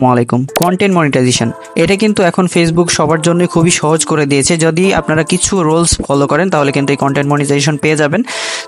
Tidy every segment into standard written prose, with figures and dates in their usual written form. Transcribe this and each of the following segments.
আসসালামাইকুম। Content monetization এটা কিন্তু এখন ফেসবুক সবার জন্য খুবই সহজ করে দিয়েছে। যদি আপনারা কিছু রুলস ফলো করেন তাহলে কিন্তু এই কন্টেন্ট মনিটাইজেশন পেয়ে যাবেন।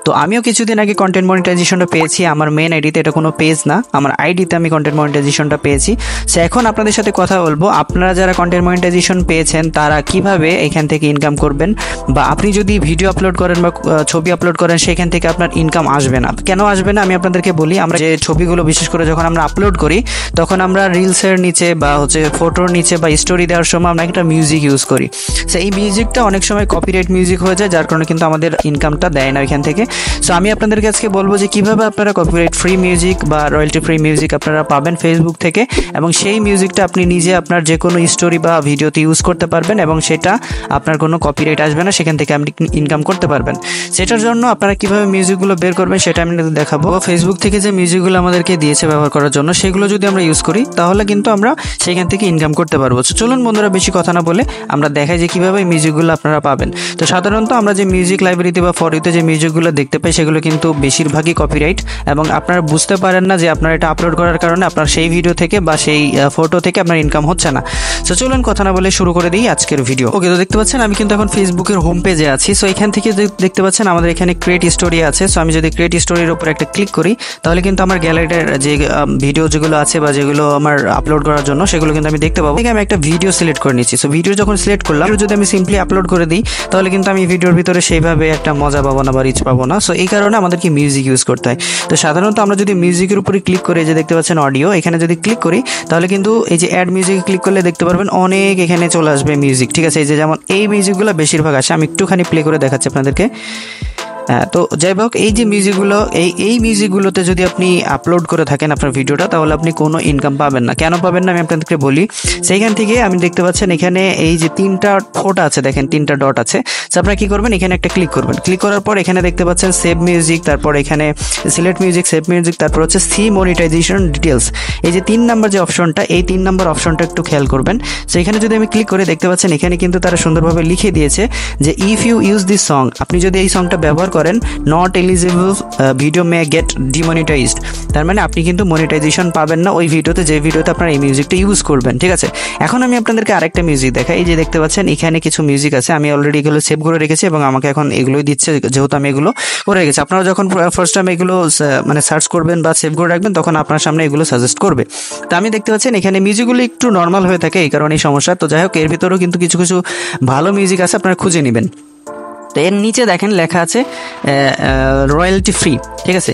তো আমিও কিছুদিন আগে কন্টেন্ট মনিটাইজেশনটা পেয়েছি। আমার মেন আইডিতে, এটা কোনো পেজ না, আমার আইডিতে আমি কন্টেন্ট মনিটাইজেশনটা পেয়েছি। সো এখন আপনাদের সাথে কথা বলবো, আপনারা যারা কন্টেন্ট মনিটাইজেশন পেয়েছেন তারা কিভাবে এখান থেকে ইনকাম করবেন, বা আপনি যদি ভিডিও আপলোড করেন বা ছবি আপলোড করেন সেখান থেকে আপনার ইনকাম আসবে না। কেন আসবে না আমি আপনাদেরকে বলি। আমরা যে ছবিগুলো বিশেষ করে যখন আমরা আপলোড করি তখন আমরা রিলসের নিচে বা ফটোর নিচে বা স্টোরি দেওয়ার সময় আমরা একটা মিউজিক ইউজ করি। সো এই মিউজিকটা অনেক সময় কপিরাইট মিউজিক হয়ে যায়, যার কারণে কিন্তু আমাদের ইনকামটা দেয় না এখান থেকে। সো আমি আপনাদেরকে আজকে বলবো যে কিভাবে আপনারা কপিরাইট ফ্রি মিউজিক বা রয়্যালটি ফ্রি মিউজিক আপনারা পাবেন ফেসবুক থেকে, এবং সেই মিউজিকটা আপনি নিজে আপনার যে কোনো স্টোরি বা ভিডিওতে ইউজ করতে পারবেন এবং সেটা আপনার কোনো কপিরাইট আসবে না, সেখান থেকে আপনি ইনকাম করতে পারবেন। সেটার জন্য আপনারা কিভাবে মিউজিকগুলো বের করবেন সেটা আমি দেখাবো। ফেসবুক থেকে যে মিউজিকগুলো আমাদেরকে দিয়েছে ব্যবহার করার জন্য, সেগুলো যদি আমরা ইউজ করি তাহলে কিন্তু আমরা সেখান থেকে ইনকাম করতে পারবো। চলুন বন্ধুরা, বেশি কথা না বলে আমরা দেখাই যে কিভাবে এই মিউজিকগুলো আপনারা পাবেন। তো সাধারণত আমরা যে মিউজিক লাইব্রেরিতে বা ফরিতে যে মিউজিকগুলো দেখতে পাই সেগুলো কিন্তু বেশিরভাগই কপিরাইট, এবং আপনারা বুঝতে পারেন না যে আপনারা এটা আপলোড করার কারণে আপনার সেই ভিডিও থেকে বা সেই ফটো থেকে আপনার ইনকাম হচ্ছে না। সো চলুন কথা না বলে শুরু করে দিই আজকের ভিডিও। ওকে, তো দেখতে পাচ্ছেন আমি কিন্তু এখন ফেসবুকের হোম পেজে আছি। সো এখান থেকে দেখতে পাচ্ছেন আমাদের এখানে ক্রিয়েট স্টোরি আছে। সো আমি যদি ক্রিয়েট স্টোরির উপর একটা ক্লিক করি তাহলে কিন্তু আমার গ্যালারির যে ভিডিও যেগুলো আছে বা যেগুলো আমার আপলোড করার জন্য সেগুলো কিন্তু আমি দেখতে পাবো। আমি একটা ভিডিও সিলেক্ট করে নিচ্ছি। সো ভিডিও যখন সিলেক্ট করলাম, যদি আমি সিম্পলি আপলোড করে দিই তাহলে কিন্তু আমি ভিডিওর ভিতরে সেইভাবে একটা মজা পাবো না বা রিচ পাবো না। সো এই কারণে আমাদেরকে মিউজিক ইউজ করতে হয়। তো সাধারণত আমরা যদি মিউজিকের উপরে ক্লিক করে, যে দেখতে পাচ্ছেন অডিও, এখানে যদি ক্লিক করি তাহলে কিন্তু এই যে অ্যাড মিউজিক ক্লিক করলে দেখতে পারবেন অনেক এখানে চলে আসবে মিউজিক। ঠিক আছে, এই যে যেমন এই মিউজিকগুলো বেশিরভাগ আসে। আমি একটুখানি প্লে করে দেখাচ্ছি আপনাদেরকে। তো যাই হোক, এই যে মিউজিকগুলো, এই মিউজিকগুলোতে যদি আপনি আপলোড করে থাকেন আপনার ভিডিওটা, তাহলে আপনি কোনো ইনকাম পাবেন না। কেন পাবেন না আমি আপনাদেরকে বলি। সেইখান থেকে আমি দেখতে পাচ্ছেন এখানে এই যে তিনটা ফোটা আছে, দেখেন তিনটা ডট আছে। তো আপনারা কী করবেন, এখানে একটা ক্লিক করবেন। ক্লিক করার পর এখানে দেখতে পাচ্ছেন সেভ মিউজিক, তারপর এখানে সিলেক্ট মিউজিক, সেভ মিউজিক, তারপর হচ্ছে সি মনিটাইজেশন ডিটেলস। এই যে 3 নাম্বার যে অপশনটা, এই 3 নাম্বার অপশনটা একটু খেয়াল করবেন। সো এখানে যদি আমি ক্লিক করে দেখতে পাচ্ছেন এখানে কিন্তু তারা সুন্দরভাবে লিখে দিয়েছে যে if you use this song, আপনি যদি এই সংটা ব্যবহার করেন, not eligible video may get demonetized. তার মানে আপনি কিন্তু মনিটাইজেশন পাবেন না ওই ভিডিওতে, যে ভিডিওতে আপনারা এই মিউজিকটা ইউজ করবেন। ঠিক আছে, এখন আমি আপনাদেরকে আরেকটা মিউজিক দেখাই। এই যে দেখতে পাচ্ছেন এখানে কিছু মিউজিক আছে, আমি অলরেডি এগুলো সেভ করে রেখেছি এবং আমাকে এখন এগুলোই দিচ্ছে, যেহেতু আমি এগুলো করে রেখেছি। আপনারা যখন ফার্স্ট টাইম এগুলো মানে সার্চ করবেন বা সেভ করে রাখবেন তখন আপনার সামনে এগুলো সাজেস্ট করবে। তো আমি দেখতে পাচ্ছেন এখানে মিউজিকগুলো একটু নর্মাল হয়ে থাকে, এই কারণে সমস্যা। তো যাই হোক, এর ভিতরেও কিন্তু কিছু কিছু ভালো মিউজিক আছে, আপনারা খুঁজে নেবেন। তো এর নিচে দেখেন লেখা আছে রয়্যালটি ফ্রি। ঠিক আছে,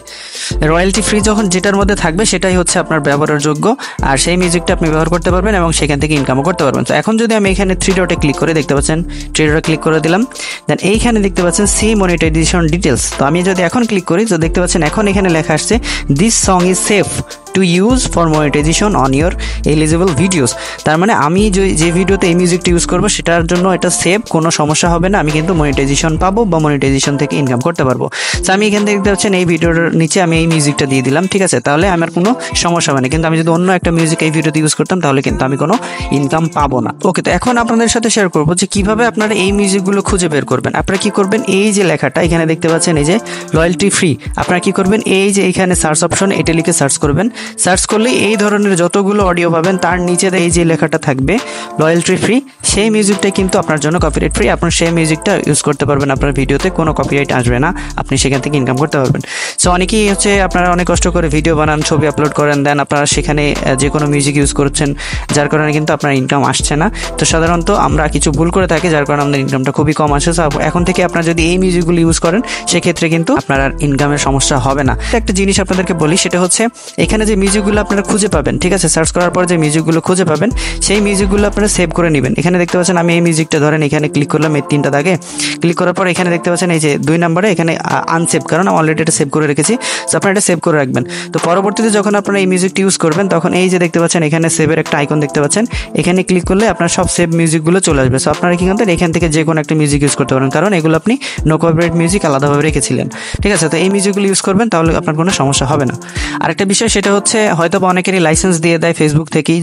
রয়্যালটি ফ্রি যখন যেটার মধ্যে থাকবে সেটাই হচ্ছে আপনার ব্যবহারের যোগ্য, আর সেই মিউজিকটা আপনি ব্যবহার করতে পারবেন এবং সেখান থেকে ইনকামও করতে পারবেন। তো এখন যদি আমি এখানে 3 ডটে ক্লিক করে, দেখতে পাচ্ছেন 3 ডটে ক্লিক করে দিলাম, দেন এইখানে দেখতে পাচ্ছেন সি মনিটাইজেশন ডিটেলস। তো আমি যদি এখন ক্লিক করি তো দেখতে পাচ্ছেন এখন এখানে লেখা আসছে this song is safe to use for monetisation on your eligible videos. তার মানে আমি যে ভিডিওতে এই মিউজিকটা ইউজ করবো সেটার জন্য এটা সেভ, কোনো সমস্যা হবে না, আমি কিন্তু মনিটাইজেশন পাবো বা মনিটাইজেশন থেকে ইনকাম করতে পারবো। তো আমি এখান থেকে দেখতে পাচ্ছেন এই ভিডিওর নিচে আমি এই মিউজিকটা দিয়ে দিলাম। ঠিক আছে, তাহলে আমার কোনো সমস্যা হবে না। কিন্তু আমি যদি অন্য একটা মিউজিক এই ভিডিওতে ইউজ করতাম তাহলে কিন্তু আমি কোনো ইনকাম পাবো না। ওকে, তো এখন আপনাদের সাথে শেয়ার করবো যে কিভাবে আপনারা এই মিউজিকগুলো খুঁজে বের করবেন। আপনারা কি করবেন, এই যে লেখাটা এখানে দেখতে পাচ্ছেন এই যে রয়্যালটি ফ্রি, আপনারা কি করবেন, এই যে এখানে সার্চ অপশন, এটা লিখে সার্চ করবেন। সার্চ করলে এই ধরনের যতগুলো অডিও পাবেন তার নিচে এই যে লেখাটা থাকবে রয়্যালটি ফ্রি, সেই মিউজিকটা কিন্তু আপনার জন্য কপিরাইট ফ্রি। আপনার সেই মিউজিকটা ইউজ করতে পারবেন আপনার ভিডিওতে, কোনো কপিরাইট আসবে না, আপনি সেখান থেকে ইনকাম করতে পারবেন। সো অনেকেই হচ্ছে আপনারা অনেক কষ্ট করে ভিডিও বানান, ছবি আপলোড করেন, দেন আপনারা সেখানে যে কোনো মিউজিক ইউজ করছেন, যার কারণে কিন্তু আপনার ইনকাম আসছে না। তো সাধারণত আমরা কিছু ভুল করে থাকি, যার কারণে আমাদের ইনকামটা খুবই কম আসে। সো এখন থেকে আপনারা যদি এই মিউজিকগুলো ইউজ করেন সেক্ষেত্রে কিন্তু আপনার আর ইনকামের সমস্যা হবে না। একটা জিনিস আপনাদেরকে বলি, সেটা হচ্ছে এখানে যে মিউজিকগুলো আপনারা খুঁজে পাবেন, ঠিক আছে, সার্চ করার পর যে মিউজিকগুলো খুঁজে পাবেন সেই মিউজিকগুলো আপনারা সেভ করে নেবেন। এখানে দেখতে পাচ্ছেন আমি এই মিউজিকটা ধরেন এখানে ক্লিক করলাম, এই 3টা দাগে ক্লিক করার পর এখানে দেখতে পাচ্ছেন এই যে 2 নম্বরে এখানে আনসেভ, কারণ আমি অলরেডি এটা সেভ করে রেখেছি। তো আপনারা এটা সেভ করে রাখবেন। তো পরবর্তীতে যখন আপনারা এই মিউজিকটি ইউজ করবেন তখন এই যে দেখতে পাচ্ছেন এখানে সেভের একটা আইকন দেখতে পাচ্ছেন, এখানে ক্লিক করলে আপনার সব সেভ মিউজিকগুলো চলে আসবে। সো আপনারা কি করতেন, এখান থেকে যে কোনো একটা মিউজিক ইউজ করতে পারেন, কারণ এগুলো আপনি নো কপিরাইট মিউজিক আলাদাভাবে রেখেছিলেন। ঠিক আছে, তো এই মিউজিকগুলো ইউজ করবেন, তাহলে আপনার কোনো সমস্যা হবে না। আরেকটা বিষয় সেটা হচ্ছে হয়তো বা অনেকেরই লাইসেন্স দিয়ে দেয় ফেসবুক থেকেই,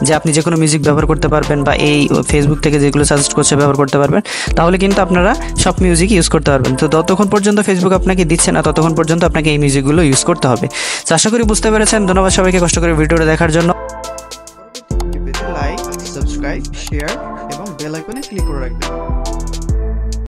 যে আপনি যে কোনো মিউজিক ব্যবহার করতে পারবেন বা এই ফেসবুক থেকে যেগুলো সাজেস্ট করছে ব্যবহার করতে পারবেন, তাহলে কিন্তু আপনারা সব মিউজিক ইউজ করতে পারবেন। তো যতক্ষণ পর্যন্ত ফেসবুক আপনাকে দিচ্ছে না ততক্ষণ পর্যন্ত আপনাকে এই মিউজিকগুলো ইউজ করতে হবে। তো আশা করি বুঝতে পেরেছেন। ধন্যবাদ সবাইকে কষ্ট করে ভিডিওটা দেখার জন্য। সাবস্ক্রাইব, শেয়ার এবং বেল আইকনে ক্লিক করে রাখবেন।